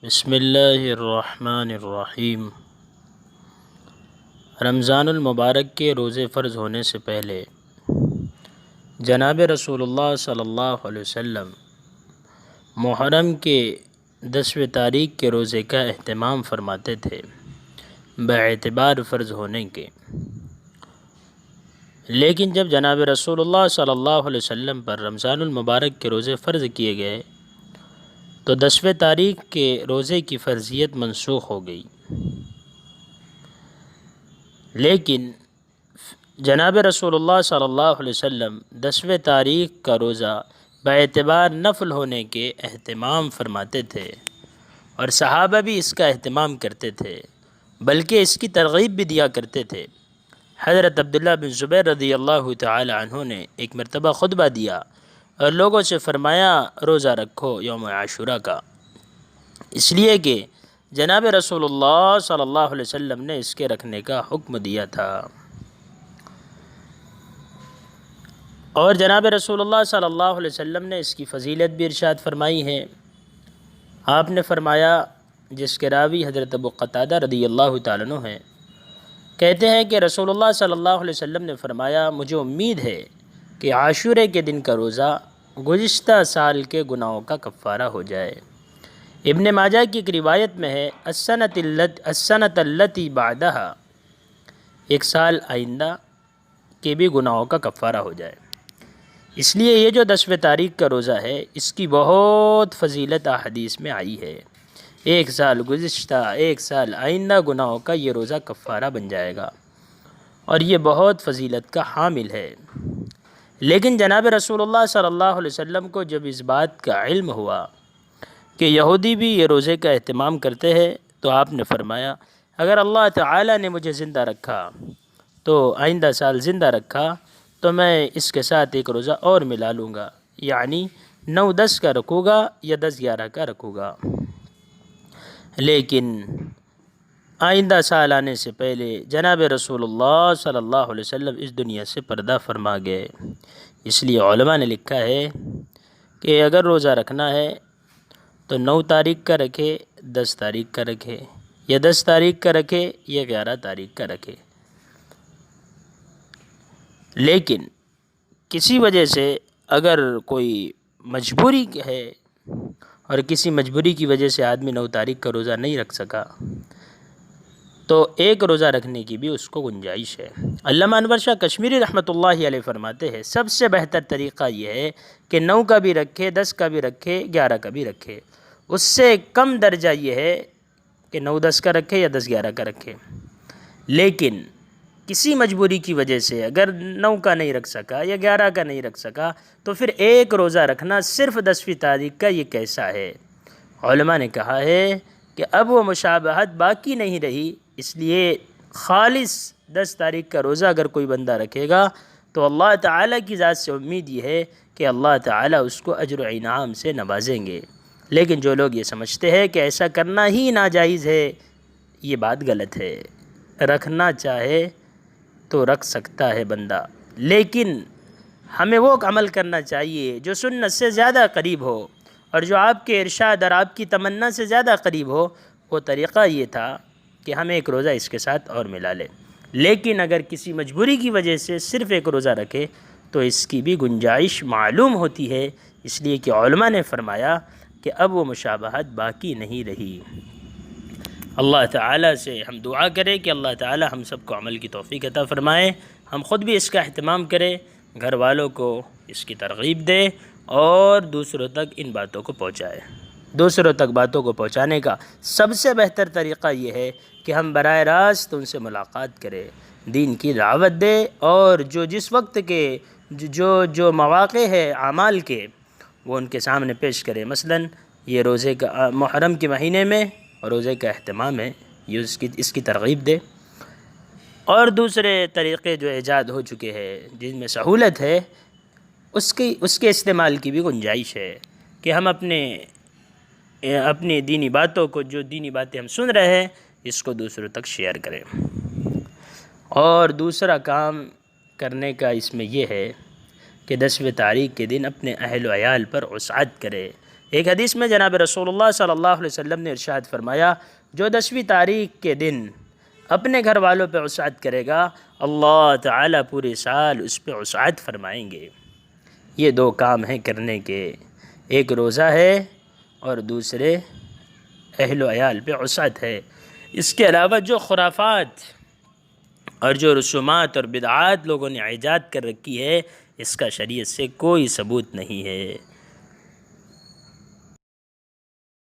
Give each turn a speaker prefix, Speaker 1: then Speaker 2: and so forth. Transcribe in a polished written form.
Speaker 1: بسم اللہ الرحمن الرحیم۔ رمضان المبارک کے روزے فرض ہونے سے پہلے جناب رسول اللہ صلی اللہ علیہ وسلم محرم کے 10ویں تاریخ کے روزے کا اہتمام فرماتے تھے باعتبار فرض ہونے کے، لیکن جب جناب رسول اللہ صلی اللہ علیہ وسلم پر رمضان المبارک کے روزے فرض کیے گئے تو 10ویں تاریخ کے روزے کی فرضیت منسوخ ہو گئی، لیکن جناب رسول اللہ صلی اللہ علیہ وسلم 10ویں تاریخ کا روزہ باعتبار نفل ہونے کے اہتمام فرماتے تھے، اور صحابہ بھی اس کا اہتمام کرتے تھے، بلکہ اس کی ترغیب بھی دیا کرتے تھے۔ حضرت عبداللہ بن زبیر رضی اللہ تعالی عنہ نے ایک مرتبہ خطبہ دیا اور لوگوں سے فرمایا روزہ رکھو یوم عاشورہ کا، اس لیے کہ جناب رسول اللہ صلی اللہ علیہ وسلم نے اس کے رکھنے کا حکم دیا تھا، اور جناب رسول اللہ صلی اللہ علیہ وسلم نے اس کی فضیلت بھی ارشاد فرمائی ہے۔ آپ نے فرمایا، جس کے راوی حضرت ابو قتادہ رضی اللہ تعالیٰ عنہ ہیں، کہتے ہیں کہ رسول اللہ صلی اللہ علیہ وسلم نے فرمایا، مجھے امید ہے کہ عاشورے کے دن کا روزہ گزشتہ سال کے گناہوں کا کفارہ ہو جائے۔ ابن ماجہ کی ایک روایت میں ہے، السنۃ التی بعدہا، ایک سال آئندہ کے بھی گناہوں کا کفارہ ہو جائے۔ اس لیے یہ جو 10ویں تاریخ کا روزہ ہے، اس کی بہت فضیلت احادیث میں آئی ہے۔ ایک سال گزشتہ، ایک سال آئندہ گناہوں کا یہ روزہ کفارہ بن جائے گا، اور یہ بہت فضیلت کا حامل ہے۔ لیکن جناب رسول اللہ صلی اللہ علیہ وسلم کو جب اس بات کا علم ہوا کہ یہودی بھی یہ روزے کا اہتمام کرتے ہیں، تو آپ نے فرمایا، اگر اللہ تعالی نے مجھے زندہ رکھا تو آئندہ سال زندہ رکھا تو میں اس کے ساتھ ایک روزہ اور ملا لوں گا، یعنی 9-10 کا رکھوں گا یا 10-11 کا رکھوں گا۔ لیکن آئندہ سال آنے سے پہلے جناب رسول اللہ صلی اللہ علیہ وسلم اس دنیا سے پردہ فرما گئے۔ اس لیے علماء نے لکھا ہے کہ اگر روزہ رکھنا ہے تو 9 تاریخ کا رکھے، 10 تاریخ کا رکھے، یا 10 تاریخ کا رکھے یا 11 تاریخ کا رکھے۔ لیکن کسی وجہ سے اگر کوئی مجبوری ہے اور کسی مجبوری کی وجہ سے آدمی 9 تاریخ کا روزہ نہیں رکھ سکا تو ایک روزہ رکھنے کی بھی اس کو گنجائش ہے۔ علامہ انور شاہ کشمیری رحمۃ اللہ علیہ فرماتے ہیں، سب سے بہتر طریقہ یہ ہے کہ 9 کا بھی رکھے، 10 کا بھی رکھے، 11 کا بھی رکھے۔ اس سے کم درجہ یہ ہے کہ 9-10 کا رکھے یا 10-11 کا رکھے۔ لیکن کسی مجبوری کی وجہ سے اگر 9 کا نہیں رکھ سکا یا 11 کا نہیں رکھ سکا تو پھر ایک روزہ رکھنا صرف 10ویں تاریخ کا یہ کیسا ہے؟ علماء نے کہا ہے کہ اب وہ مشابہت باقی نہیں رہی، اس لیے خالص 10 تاریخ کا روزہ اگر کوئی بندہ رکھے گا تو اللہ تعالیٰ کی ذات سے امید یہ ہے کہ اللہ تعالیٰ اس کو اجر و انعام سے نوازیں گے۔ لیکن جو لوگ یہ سمجھتے ہیں کہ ایسا کرنا ہی ناجائز ہے، یہ بات غلط ہے۔ رکھنا چاہے تو رکھ سکتا ہے بندہ، لیکن ہمیں وہ عمل کرنا چاہیے جو سنت سے زیادہ قریب ہو، اور جو آپ کے ارشاد اور آپ کی تمنا سے زیادہ قریب ہو۔ وہ طریقہ یہ تھا کہ ہم ایک روزہ اس کے ساتھ اور ملا لیں، لیکن اگر کسی مجبوری کی وجہ سے صرف ایک روزہ رکھے تو اس کی بھی گنجائش معلوم ہوتی ہے، اس لیے کہ علماء نے فرمایا کہ اب وہ مشابہت باقی نہیں رہی۔ اللہ تعالیٰ سے ہم دعا کریں کہ اللہ تعالیٰ ہم سب کو عمل کی توفیق عطا فرمائے، ہم خود بھی اس کا اہتمام کریں، گھر والوں کو اس کی ترغیب دے اور دوسروں تک ان باتوں کو پہنچائے۔ دوسروں تک باتوں کو پہنچانے کا سب سے بہتر طریقہ یہ ہے کہ ہم براہ راست ان سے ملاقات کریں، دین کی دعوت دے، اور جو جس وقت کے جو مواقع ہے اعمال کے وہ ان کے سامنے پیش کرے۔ مثلاً یہ روزے کا محرم کے مہینے میں روزے کا اہتمام ہے، یہ اس کی ترغیب دے، اور دوسرے طریقے جو ایجاد ہو چکے ہیں جن میں سہولت ہے اس کے استعمال کی بھی گنجائش ہے کہ ہم اپنی دینی باتوں کو، جو دینی باتیں ہم سن رہے ہیں، اس کو دوسروں تک شیئر کریں۔ اور دوسرا کام کرنے کا اس میں یہ ہے کہ 10ویں تاریخ کے دن اپنے اہل و عیال پر وسعت کرے، ایک حدیث میں جناب رسول اللہ صلی اللہ علیہ وسلم نے ارشاد فرمایا، جو 10ویں تاریخ کے دن اپنے گھر والوں پہ وسعت کرے گا، اللہ تعالیٰ پورے سال اس پہ وسعت فرمائیں گے۔ یہ 2 کام ہیں کرنے کے، ایک روزہ ہے اور دوسرے اہل و عیال پہ وسعت ہے۔ اس کے علاوہ جو خرافات اور جو رسومات اور بدعات لوگوں نے ایجاد کر رکھی ہے، اس کا شریعت سے کوئی ثبوت نہیں ہے۔